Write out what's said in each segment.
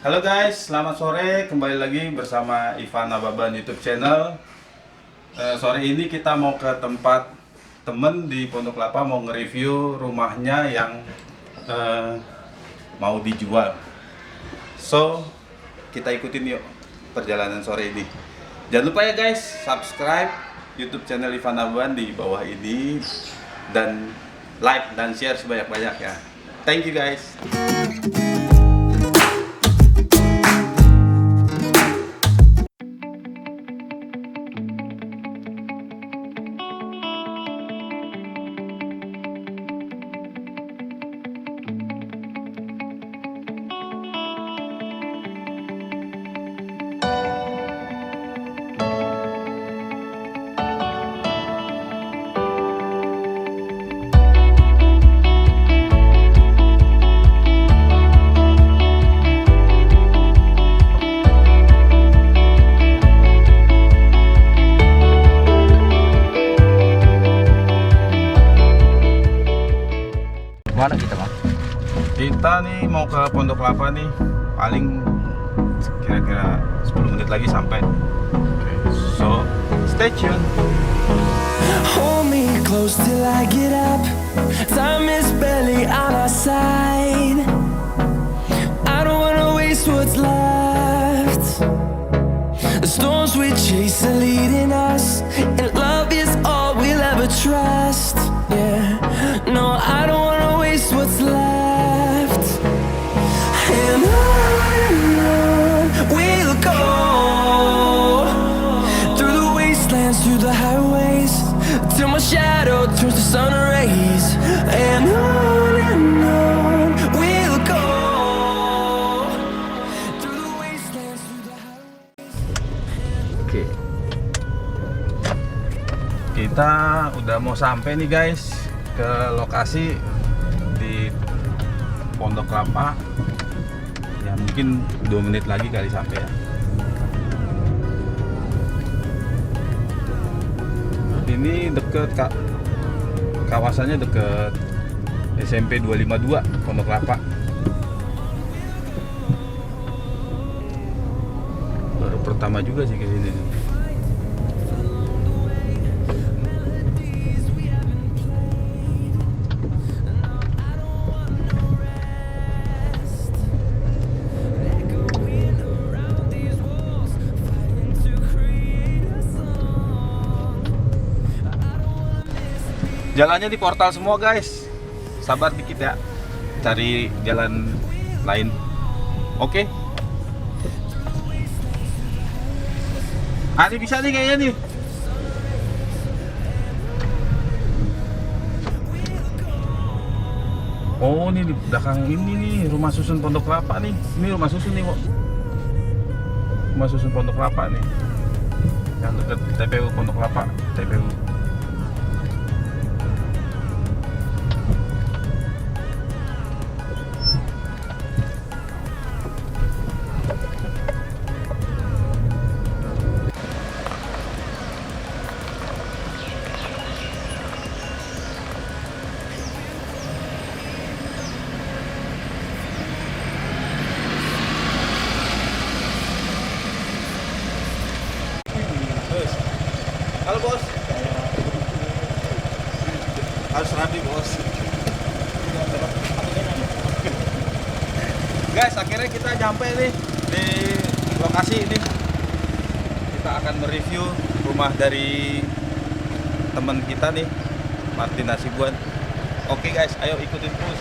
Halo guys, selamat sore. Kembali lagi bersama Ivan Ababan YouTube channel. Sore ini kita mau ke tempat temen di Pondok Kelapa, mau nge-review rumahnya yang mau dijual. So, kita ikutin yuk perjalanan sore ini. Jangan lupa ya guys, subscribe YouTube channel Ivan Ababan di bawah ini dan like dan share sebanyak-banyak ya. Thank you guys. Mana kita, Bang? Kita nih mau ke Pondok Kelapa nih, paling kira-kira 10 menit lagi sampai. So, stay tuned. Hold me close till I get up. Time is barely on our side. I don't wanna waste what's left. The storms we chase are leading us, and love is all we'll ever trust. Yeah, no, I don't wanna waste what's left. And on we'll go, through the wastelands, through the highways, till my shadow turns to sun rays. And on we'll go, through the wastelands, through the highways. Oke. Kita udah mau sampai nih guys ke lokasi di Pondok Kelapa. Ya mungkin 2 menit lagi kali sampai ya. Ini deket kawasannya deket SMP 252 Pondok Kelapa. Baru pertama juga sih ke sini. Jalannya di portal semua guys. Sabar dikit ya. Cari jalan lain. Oke. Ini bisa nih kayaknya nih. Oh, ini di belakang ini nih rumah susun Pondok Kelapa nih. Ini rumah susun nih, kok. Rumah susun Pondok Kelapa nih. Yang dekat TPU Pondok Kelapa, TPU. Halo bos. Harus rapi bos. Guys, akhirnya kita nyampe nih di lokasi ini. Kita akan mereview rumah dari teman kita nih, Martin Hasibuan. Oke guys, ayo ikutin terus.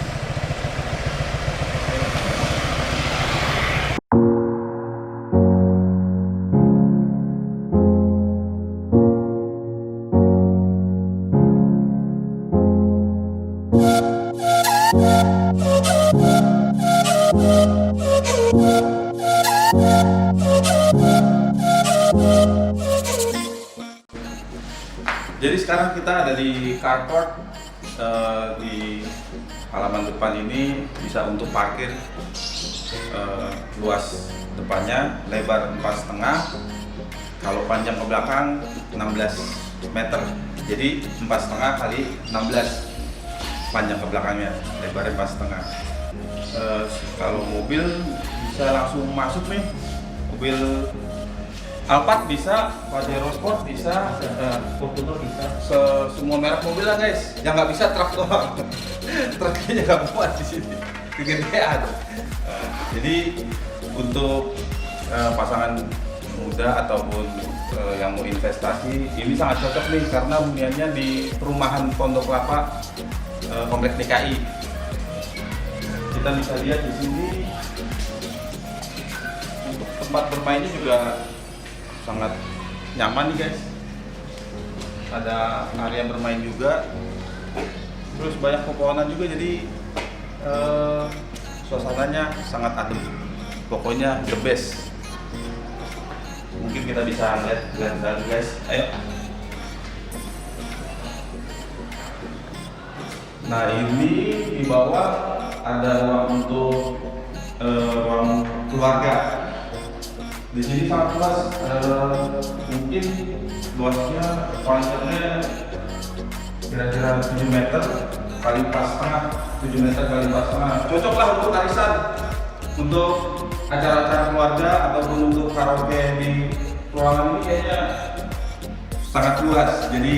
Jadi sekarang kita ada di carport di halaman depan ini, bisa untuk parkir. Luas depannya lebar 4,5, kalau panjang ke belakang 16 meter. Jadi 4,5 kali 16 panjang ke belakangnya, lebarnya 4,5. Kalau mobil bisa bisa langsung masuk nih. Mobil Alphard bisa, Pajero Sport bisa, Fortuner bisa. semua merek mobil lah guys. Yang nggak bisa truk doang. Truknya nggak muat di sini, kegedean. Jadi untuk pasangan muda ataupun yang mau investasi ini sangat cocok nih karena huniannya di perumahan Pondok Kelapa Komplek DKI. Kita bisa lihat di sini untuk tempat bermainnya juga sangat nyaman nih guys. Ada area bermain juga, terus banyak pepohonan juga, jadi suasananya sangat adem. Pokoknya the best. Mungkin kita bisa lihat dari guys. Ayo. Nah ini di bawah ada ruang untuk ruang keluarga. Di sini sangat luas. Mungkin luasnya panjangnya kira-kira 7 meter kali 4,5, 7 meter kali 4,5. Cocok lah untuk arisan, untuk acara-acara keluarga ataupun untuk karaoke di ruangan ini kayaknya sangat luas. Jadi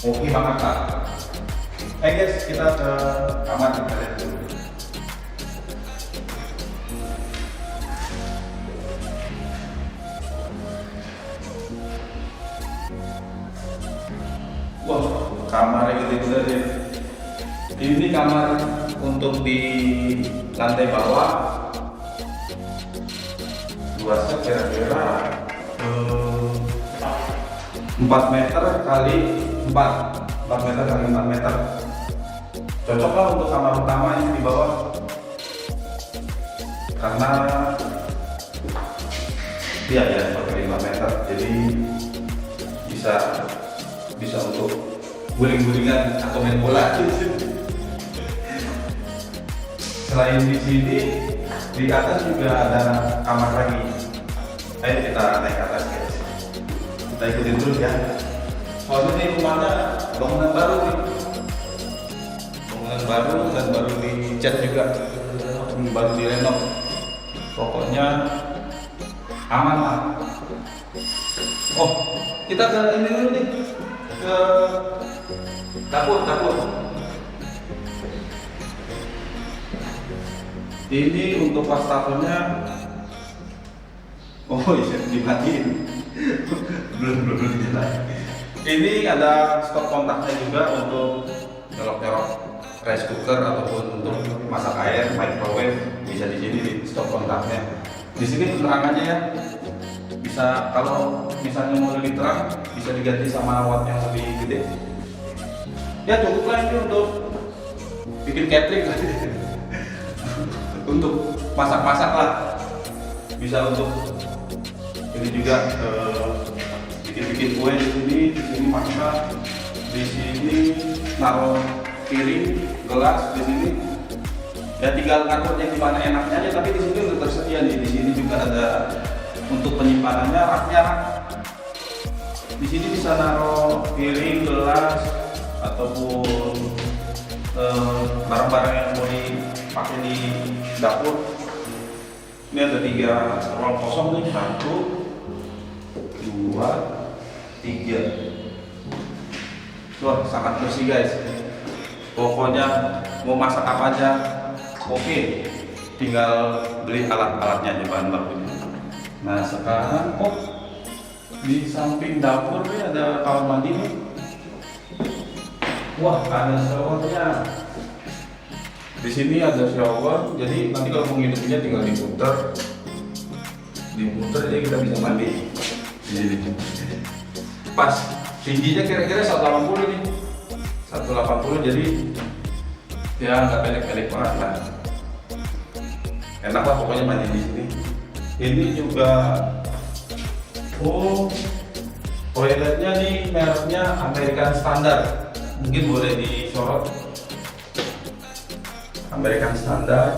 oke banget lah. Guys, kita ke kamar kita lihat dulu. Wah, kamarnya gede-gede deh. Ini kamar untuk di lantai bawah. Luasnya kira-kira 4 meter kali 4 meter kali 4 meter. Cocok lah untuk kamar utama yang di bawah. Karena dia ya pakai 5 meter, jadi bisa untuk guling-gulingan atau main bola. Selain di sini, di atas juga ada kamar lagi. Ayo kita naik ke atas guys. Kita ikutin terus ya. Soalnya ini rumahnya bangunan baru nih. Bangunan baru dan baru dicat juga. Baru direnov. Pokoknya aman lah. Oh, kita ke ini dulu nih. Ke dapur. Ini untuk wastafelnya. Oh iya, dimatiin. belum dinyalain. Ini ada stop kontaknya juga untuk nyolok-nyolok rice cooker ataupun untuk masak air, microwave, bisa di sini di stop kontaknya. Di sini penerangannya ya, bisa kalau misalnya mau lebih terang bisa diganti sama watt yang lebih gede. Ya cukup lah ini untuk bikin catering untuk masak-masak lah, bisa untuk ini juga bikin kue di sini masak, di sini naruh piring, gelas di sini. Ya tinggal ngaturnya di mana enaknya aja, tapi di sini udah tersedia nih. Di sini juga ada untuk penyimpanannya, raknya rak. Di sini bisa naruh piring, gelas ataupun barang-barang yang mau dipakai di dapur. Ini ada 3 ruang kosong nih, 1, 2, 3. Wah, sangat bersih guys. Pokoknya mau masak apa aja oke, tinggal beli alat-alatnya aja, bahan bakunya. Nah sekarang di samping dapur nih ada kamar mandi nih. Wah, ada showernya. Di sini ada shower, jadi nanti kalau mau ngidupinnya tinggal diputer jadi kita bisa mandi. Pas tingginya kira-kira 180 nih, 180, jadi ya nggak pendek-pendek banget lah. Enak lah pokoknya mandi di sini. Ini juga toiletnya nih mereknya American Standard, mungkin boleh disorot. American Standard.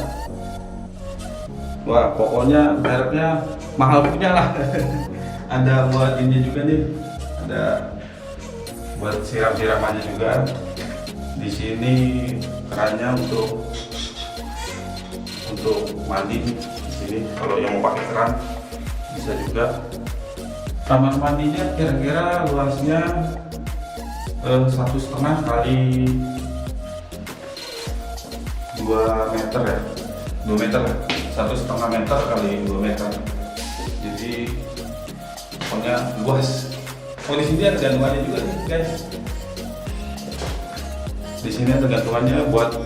Wah, pokoknya mereknya mahal punya lah. Ada buat ini juga nih, ada buat siram-siramannya juga. Di sini kerannya untuk untuk mandi di sini. Kalau yang mau pakai keran bisa juga. Kamar mandinya kira-kira luasnya 1,5 kali 2 meter ya, 2 meter, 1,5 meter kali 2 meter. Jadi pokoknya luas. Oh, di sini ada gantungannya juga nih guys. Di sini ada gantungannya buat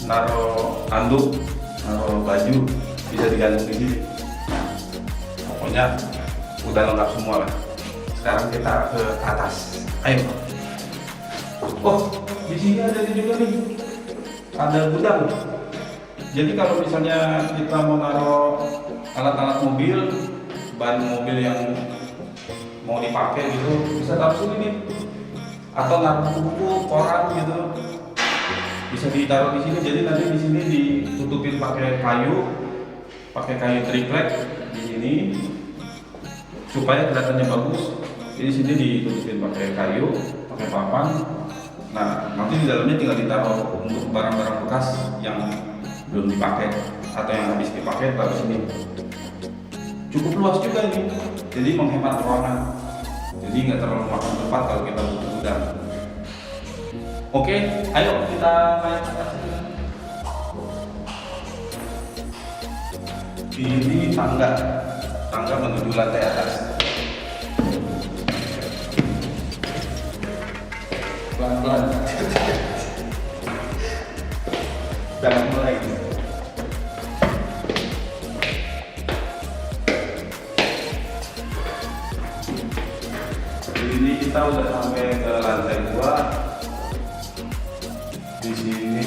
naruh handuk, naruh baju, bisa digantung di sini. Pokoknya udah lengkap semua lah. Sekarang kita ke atas. Ayo. Oh, di sini ada juga nih. Ada gudang. Jadi kalau misalnya kita mau naruh alat-alat mobil, ban mobil yang mau dipakai gitu, bisa taruh sini nih. Atau naruh buku, koran gitu, bisa ditaruh di sini. Jadi nanti di sini ditutupin pakai kayu triplek di sini supaya kelihatannya bagus. Jadi sini ditutupin pakai kayu, pakai papan. Nah, nanti di dalamnya tinggal ditaruh untuk barang-barang bekas yang belum dipakai atau yang habis dipakai, taruh sini. Cukup luas juga ini, jadi menghemat ruangan. Jadi nggak terlalu makan tempat kalau kita butuh gudang. Oke, ayo kita naik ke atas. Ini tangga menuju lantai atas. Pelan-pelan. Jangan mulai. Ini kita udah sampai ke lantai 2. Di sini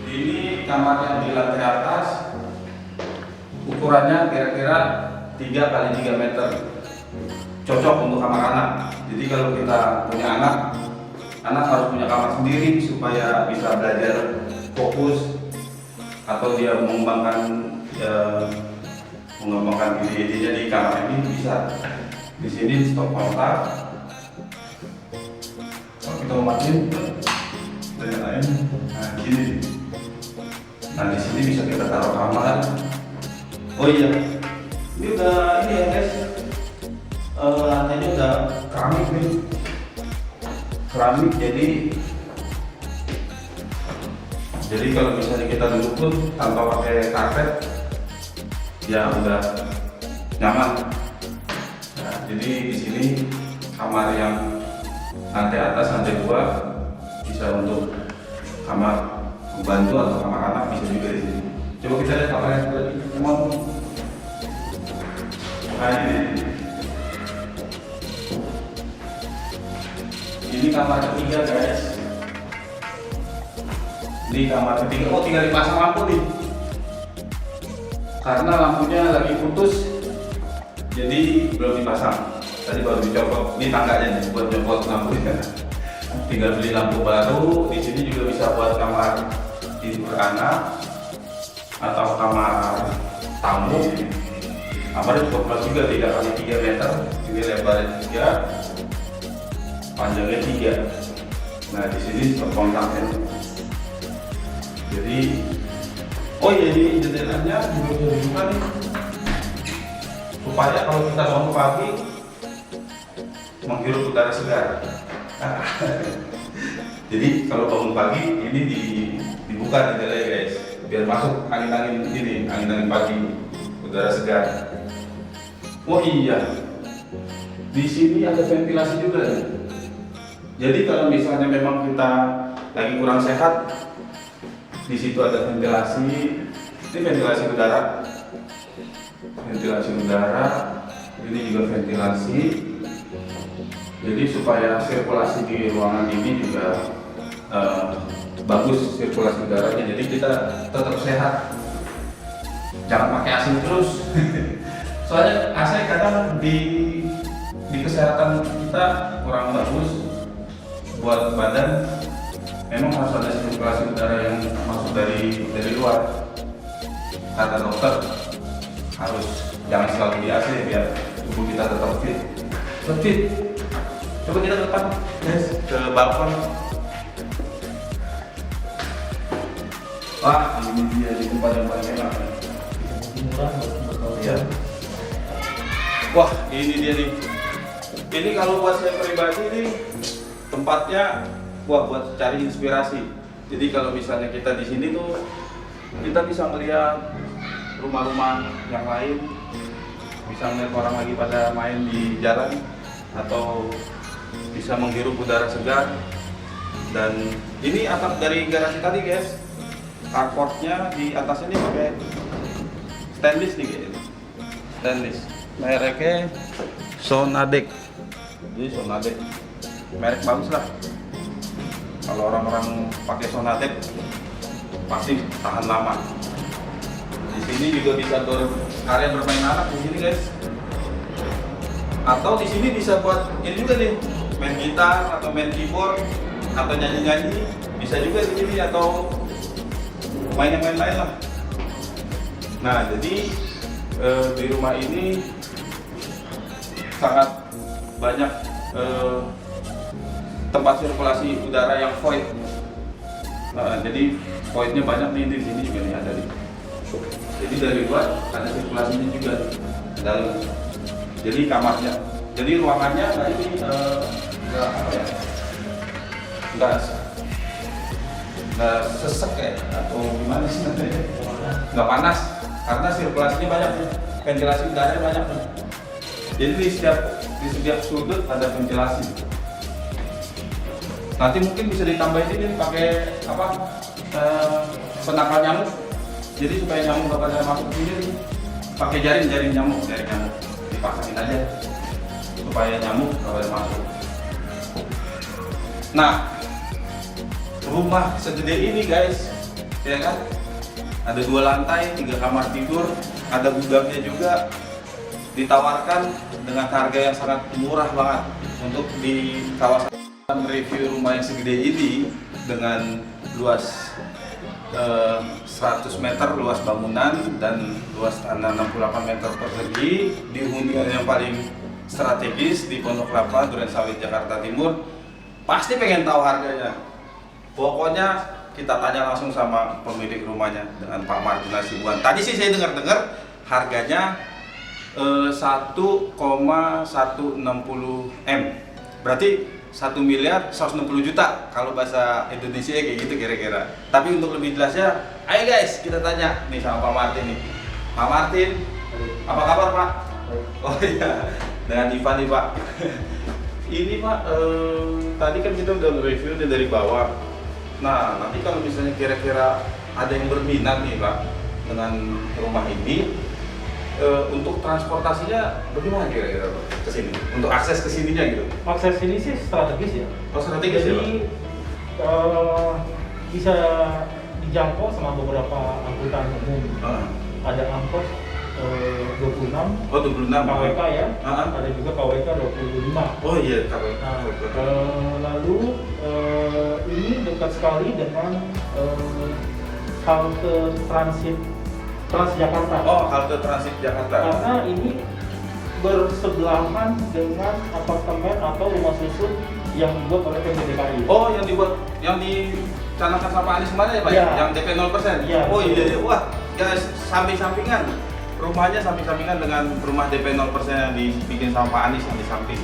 ini kamar yang di lantai atas. Ukurannya kira-kira 3 kali 3 meter. Cocok untuk kamar anak. Jadi kalau kita punya anak harus punya kamar sendiri supaya bisa belajar fokus atau dia mengembangkan dirinya di kamar ini bisa. Di sini stop kontak. Kalau kita mau matiin, kita nyalain. Nah gini. Nah di sini bisa kita taruh kamar. Oh iya, ini udah ini ya guys. Lantainya udah keramik nih. Keramik jadi kalau misalnya kita duduk pun tanpa pakai karpet ya udah nyaman. Nah, jadi di sini kamar yang lantai atas, lantai 2 bisa untuk kamar pembantu atau kamar anak, bisa juga di sini. Coba kita lihat kamar yang tadi. Nah ini kamar ketiga guys. Ini kamar ketiga. Oh, tinggal dipasang lampu nih. Karena lampunya lagi putus, jadi belum dipasang. Tadi baru dicopot. Ini tangganya nih buat nyopot lampunya. Tinggal beli lampu baru. Di sini juga bisa buat kamar tidur anak atau kamar tamu. Kamarnya cukup luas juga, 3 kali 3 meter. Ini lebarnya 3, panjangnya 3. Nah di sini kontaknya. Jadi oh iya, ini jendelanya juga bisa dibuka nih, supaya kalau kita bangun pagi menghirup udara segar. Jadi kalau bangun pagi ini dibuka jendelanya guys, biar masuk angin-angin pagi, udara segar. Oh iya, di sini ada ventilasi juga nih. Jadi kalau misalnya memang kita lagi kurang sehat, di situ ada ventilasi. Ini ventilasi udara. Ini juga ventilasi. Jadi supaya sirkulasi di ruangan ini juga bagus sirkulasi udaranya. Jadi kita tetap sehat. Jangan pakai AC terus. Soalnya AC kadang di kesehatan kita kurang bagus buat badan. Memang harus ada sirkulasi udara yang masuk dari luar. Kata dokter harus jangan selalu di AC biar tubuh kita tetap fit. Coba kita ke depan, guys, ke balkon. Wah, ini dia di tempat yang paling enak. Murah, Iya. Wah, ini dia nih. Ini kalau buat saya pribadi nih tempatnya wah buat cari inspirasi. Jadi kalau misalnya kita di sini tuh kita bisa melihat rumah-rumah yang lain, bisa melihat orang lagi pada main di jalan atau bisa menghirup udara segar. Dan ini atap dari garasi tadi guys, carportnya di atasnya ini pakai stainless nih guys, stainless, mereknya Sonadek. Jadi Sonadek merek bagus lah. Kalau orang-orang pakai Sonadek pasti tahan lama. Di sini juga bisa area bermain anak di sini guys. Atau di sini bisa buat ini juga nih, main gitar atau main keyboard atau nyanyi-nyanyi bisa juga di sini atau main yang lain-lain lah. Nah, jadi di rumah ini sangat banyak tempat sirkulasi udara yang void. Jadi voidnya banyak nih di sini juga nih ada nih. Jadi dari luar ada sirkulasinya juga di dalam. Jadi kamarnya, jadi ruangannya nggak ini nggak apa ya, nggak sesek ya atau gimana sih namanya? Nggak panas karena sirkulasinya banyak nih, ventilasi udaranya banyak nih. Jadi di setiap sudut ada ventilasi. Nanti mungkin bisa ditambahin ini pakai apa? Penangkal nyamuk. Jadi supaya nyamuk nggak pada masuk ke sini nih, pakai jaring nyamuk dipasangin aja supaya nyamuk nggak pada masuk. Nah, rumah segede ini guys, ya kan? Ada 2 lantai, 3 kamar tidur, ada gudangnya juga. Ditawarkan dengan harga yang sangat murah banget untuk di kawasan. Review rumah yang segede ini dengan luas 100 meter luas bangunan dan luas tanah 68 meter persegi di hunian yang paling strategis di Pondok Kelapa, Durensawit, Jakarta Timur. Pasti pengen tahu harganya. Pokoknya kita tanya langsung sama pemilik rumahnya dengan Pak Martin Hasibuan. Tadi sih saya dengar harganya 1,160 M. Berarti 1.160.000.000 kalau bahasa Indonesia kayak gitu kira-kira. Tapi untuk lebih jelasnya, ayo guys kita tanya nih sama Pak Martin nih. Pak Martin, apa kabar Pak? Oh iya, dengan Ivan nih Pak. Ini Pak, tadi kan kita udah review dari bawah. Nah, nanti kalau misalnya kira-kira ada yang berminat nih Pak dengan rumah ini, untuk transportasinya bagaimana kira-kira Pak ke sini? Untuk akses ke sininya gitu? Akses ini sih strategis ya. Oh, strategis ya Pak? Jadi bisa dijangkau sama beberapa angkutan umum. Ada angkot 26, Oh 26 KWK ya, Ah. ada juga KWK 25. Oh iya KWK. Nah, lalu ini dekat sekali dengan halte transit Transjakarta. Oh, halte transit Jakarta. Karena ini bersebelahan dengan apartemen atau rumah susun yang dibuat oleh Pemprov DKI. Oh, yang dicanangkan sama Anies kemarin ya Pak? Iya. Yang DP 0%? Iya. Oh iya, wah, ya samping-sampingan. Rumahnya samping-sampingan dengan rumah DP 0% yang dibikin sama Pak Anies yang di samping.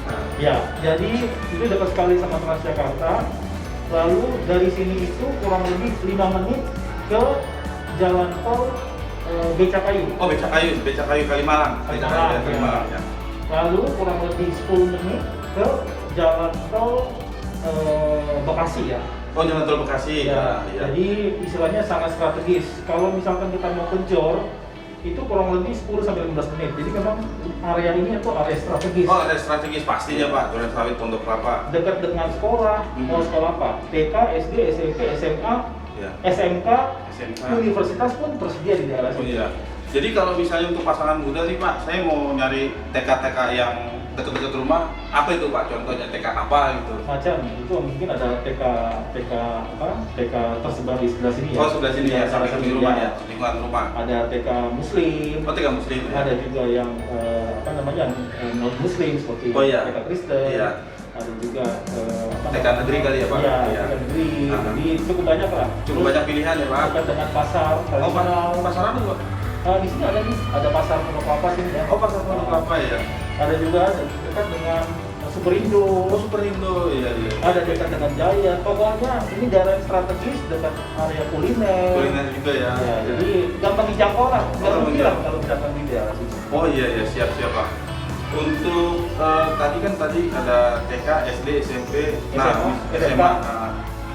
Nah. Ya, jadi itu dekat sekali sama Transjakarta. Lalu dari sini itu kurang lebih 5 menit ke jalan tol Becakayu. Oh, Becakayu Kalimalang. Kalimalang, Kalimalang ya. ya. Lalu kurang lebih 10 menit ke jalan tol Bekasi ya. Oh, jalan tol Bekasi. Ya, Ya. jadi istilahnya sangat strategis. Kalau misalkan kita mau ke Jor, itu kurang lebih 10-15 menit. Jadi memang area ini itu area strategis. Oh, ada strategis pastinya Pak. Durensawit, Pondok Kelapa. Dekat dengan sekolah, mau sekolah apa? TK, SD, SMP, SMA, Ya. SMK, SMK. universitas pun tersedia di daerah Oh sini. iya. Jadi kalau misalnya untuk pasangan muda nih Pak, saya mau nyari TK-TK yang dekat-dekat rumah, apa itu Pak? Contohnya TK apa gitu? Macam itu mungkin ada TK tersebar di sebelah sini ya. Oh, sebelah sini ya, sampai samping ke rumah ya, lingkungan rumah. Ada TK Muslim. Oh, TK Muslim ya? Ada juga yang non Muslim seperti Oh, iya. TK Kristen. Iya. ada juga TK negeri kali ya Pak? Iya, Iya. TK negeri. Aha. Jadi cukup banyak lah. Cukup banyak pilihan ya Pak? Dekat dengan pasar tradisional. Pasar apa Pak? Di sini ada nih, ada pasar Pondok Kelapa sini ya. Oh pasar Pondok Kelapa ya? Ada juga dekat dengan Superindo. Oh Superindo, iya iya. Ada dekat dengan Jaya. Pokoknya ini daerah yang strategis dekat area kuliner. Kuliner juga ya? Ya, jadi gampang dijangkau lah. Nggak Gampang rugi lah dijangkau. kalau datang di daerah sini. Oh iya iya, siap Pak. Untuk tadi ada TK, SD, SMP, SMA,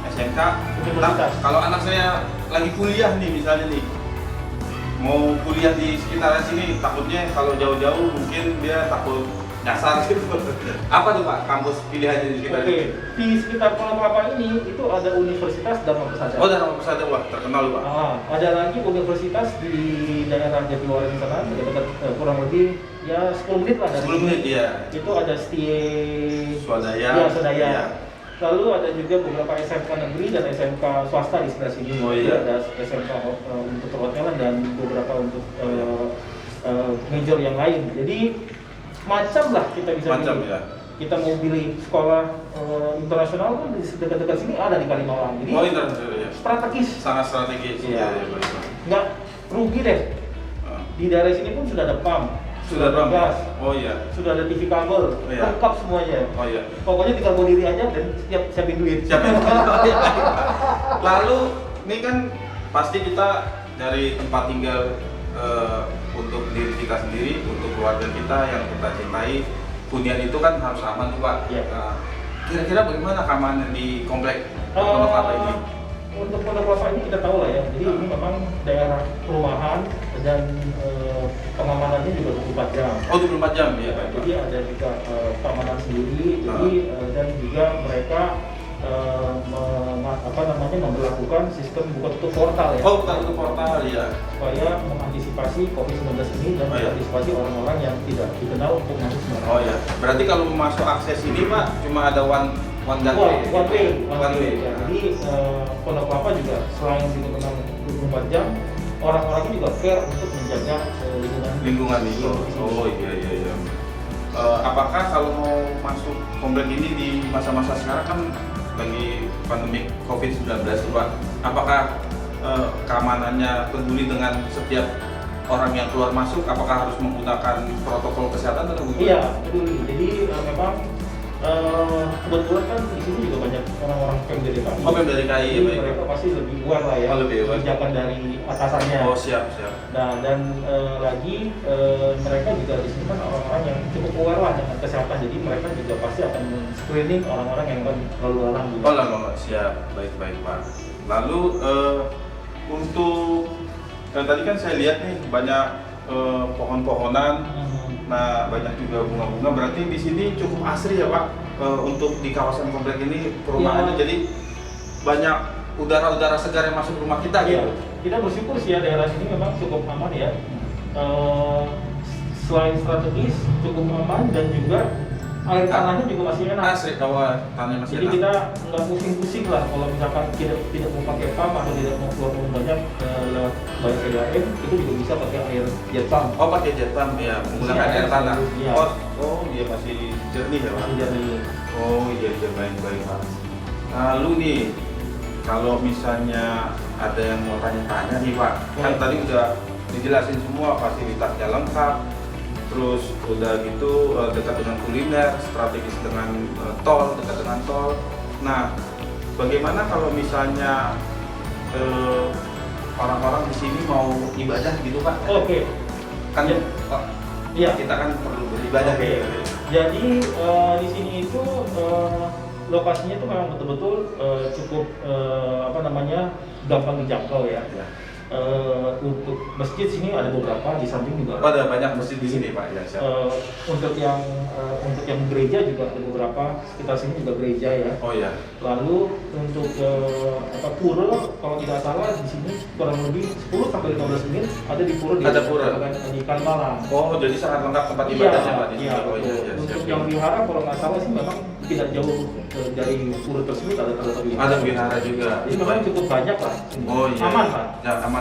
SMK. Universitas. Nah, kalau anak saya lagi kuliah nih misalnya nih, mau kuliah di sekitaran sini, takutnya kalau jauh-jauh mungkin dia takut nyasar gitu. Apa tuh Pak kampus pilihannya di sekitar? Oke, di sekitar Pondok Kelapa ini itu ada Universitas Dharma Persada. Oh, Dharma Persada Pak, terkenal Pak. Ada lagi universitas di daerah Jatiwaringin sana, dekat kurang lebih ya 10 menit lah dari 10 menit sini. ya. Itu ada STIE Swadaya. Ya, Swadaya. Iya. Lalu ada juga beberapa SMK negeri dan SMK swasta di sebelah sini. Oh, Jadi iya. ada SMK untuk perhotelan dan beberapa untuk major yang lain. Jadi macam lah kita bisa Macam, pilih. ya. Kita mau pilih sekolah internasional pun di dekat-dekat sini ada di Kalimalang. Jadi Oh, internasional ya. strategis, Sangat strategis. Iya. Ya, baik, Pak. nggak rugi deh. Ah. Di daerah sini pun sudah ada PAM, Sudah ada Bang? gas, Oh iya. sudah ada TV kabel, Iya. lengkap semuanya. Oh iya. Pokoknya tinggal bawa diri aja dan siapin duit. Siapa yang Lalu ini kan pasti kita dari tempat tinggal untuk diri kita sendiri, untuk keluarga kita yang kita cintai. Hunian itu kan harus aman tuh Pak. Iya. Nah, kira-kira bagaimana keamanan di komplek Pondok Kelapa ini? Untuk Pondok Kelapa ini kita tahu lah ya. Jadi ini memang daerah perumahan dan pengamanannya juga 24 jam. Oh 24 jam ya Pak. Jadi ada juga keamanan sendiri. Jadi dan juga mereka memperlakukan sistem buka tutup portal ya. Oh bukan itu portal ya. Supaya mengantisipasi COVID-19 ini dan Oh, iya. mengantisipasi orang-orang yang tidak dikenal untuk masuk sembarangan. Oh ya. Berarti kalau mau masuk akses ini Pak cuma ada one gateway. One way. One way. Ya, jadi Pondok Kelapa juga selain juga memang 24 jam, orang-orangnya juga care untuk menjaga Lingkungan itu. Oh iya iya iya. Apakah kalau mau masuk komplek ini di masa-masa sekarang kan lagi pandemi COVID-19 tuh Pak, apakah keamanannya peduli dengan setiap orang yang keluar masuk, apakah harus menggunakan protokol kesehatan atau bagaimana? Iya, peduli. Jadi memang kebetulan kan di sini juga banyak orang-orang Pemda DKI. Oh, Pemda DKI, Jadi baik. mereka pasti lebih aware lah ya. Oh, lebih aware. Kebijakan dari atasannya. Oh siap siap. Nah, dan lagi mereka juga di sini kan orang-orang yang cukup aware lah dengan kesehatan. Jadi mereka juga pasti akan screening orang-orang yang akan lalu lalang juga. Oh lama siap, baik baik Pak. Lalu untuk tadi kan saya lihat nih banyak pohon-pohonan. Nah, banyak juga bunga-bunga. Berarti di sini cukup asri ya, Pak. Untuk di kawasan komplek ini perumahannya Ya. jadi banyak udara-udara segar yang masuk rumah kita Iya, gitu. kita bersyukur sih ya daerah sini memang cukup aman ya. Selain strategis, cukup aman dan juga air tanahnya juga masih enak. Asri bahwa tanahnya masih Jadi enak. kita nggak pusing-pusing lah kalau misalkan tidak mau pakai pump atau tidak mau keluar banyak lewat bayar PDAM, itu juga bisa pakai air jet pump. Oh, pakai jet pump ya, menggunakan Iya, air tanah. iya. Oh, dia masih jernih ya, Pak. Masih jernih. Oh, iya iya baik baik, Pak. Lalu nih, kalau misalnya ada yang mau tanya-tanya nih, Pak. Kan tadi udah dijelasin semua fasilitasnya lengkap. Terus udah gitu dekat dengan kuliner, strategis dengan tol, dekat dengan tol. Nah, bagaimana kalau misalnya orang-orang di sini mau ibadah gitu Pak? Oke. Kan Ya. Pak, Iya. kita kan perlu beribadah Oke. gitu. Jadi di sini itu lokasinya itu memang betul-betul cukup gampang dijangkau ya. Ya. Untuk masjid sini ada beberapa, di samping juga Oh, ada banyak masjid di sini Pak ya. Siap. untuk yang gereja juga ada beberapa, sekitar sini juga gereja ya. Oh ya. Lalu untuk pura, kalau tidak salah di sini kurang lebih 10 sampai 15 menit ada di pura Ada pura. di Kalimalang. Oh, jadi sangat lengkap tempat ibadahnya Pak di sini. Iya, Oh iya betul. iya. Untuk Siap. yang wihara kalau nggak salah sih memang tidak jauh dari pura tersebut ada wihara. Ada wihara juga. Jadi memang cukup banyak lah. Oh iya. Aman lah. Ya, aman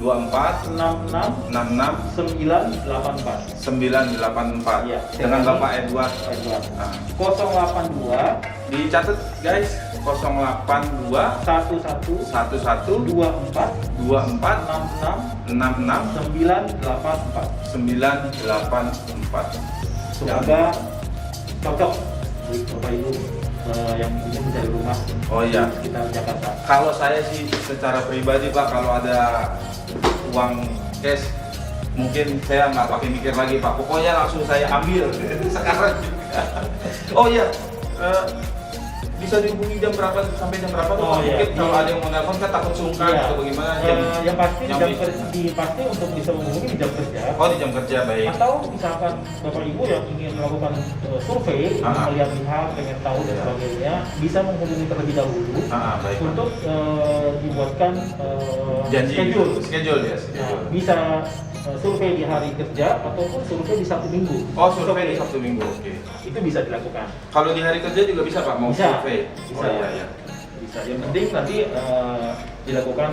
24 66 66 984. 984 Iya. dengan Bapak Edward. Ah. 082 Dicatat guys, 082 11 11 24 24 66 66 984. 984. Semoga cocok buat Bapak Ibu yang ingin mencari rumah Oh iya. di sekitar Jakarta. Kalau saya sih secara pribadi Pak, kalau ada uang cash mungkin saya nggak pakai mikir lagi Pak, pokoknya langsung saya ambil sekarang juga. Oh iya, bisa dihubungi jam berapa sampai jam berapa tuh Pak? Oh, iya. Mungkin kalau ada yang mau nelfon kan takut sungkan Iya. atau bagaimana? Yang pasti yang jam bisa. pasti untuk bisa menghubungi di jam kerja. Oh di jam kerja, baik. Atau misalkan Bapak Ibu yang ingin melakukan survei, melihat-lihat, pengen tahu dan sebagainya, bisa menghubungi terlebih dahulu Baik Pak. untuk dibuatkan Janji schedule. ya, Nah, schedule. bisa survei di hari kerja ataupun survei di Sabtu Minggu. Oh survei di Sabtu Minggu, oke. Itu bisa dilakukan. Kalau di hari kerja juga bisa Pak, mau Bisa. survei? Bisa. Oh iya, iya. Bisa. Yang penting nanti dilakukan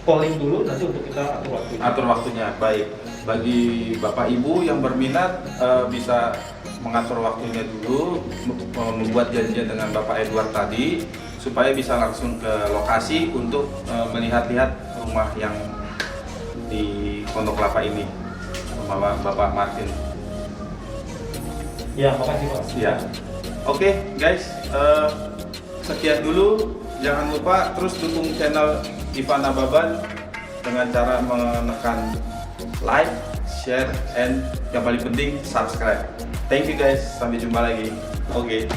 polling dulu nanti untuk kita atur waktunya. Atur waktunya, baik. Bagi Bapak Ibu yang berminat bisa mengatur waktunya dulu, membuat janjian dengan Bapak Edward tadi supaya bisa langsung ke lokasi untuk melihat-lihat rumah yang di Pondok Kelapa ini, rumah Bapak Martin. Ya, makasih Pak. Ya, oke guys, sekian dulu. Jangan lupa terus dukung channel Ivan Nababan dengan cara menekan like, share, and yang paling penting subscribe. Thank you guys, sampai jumpa lagi. Oke.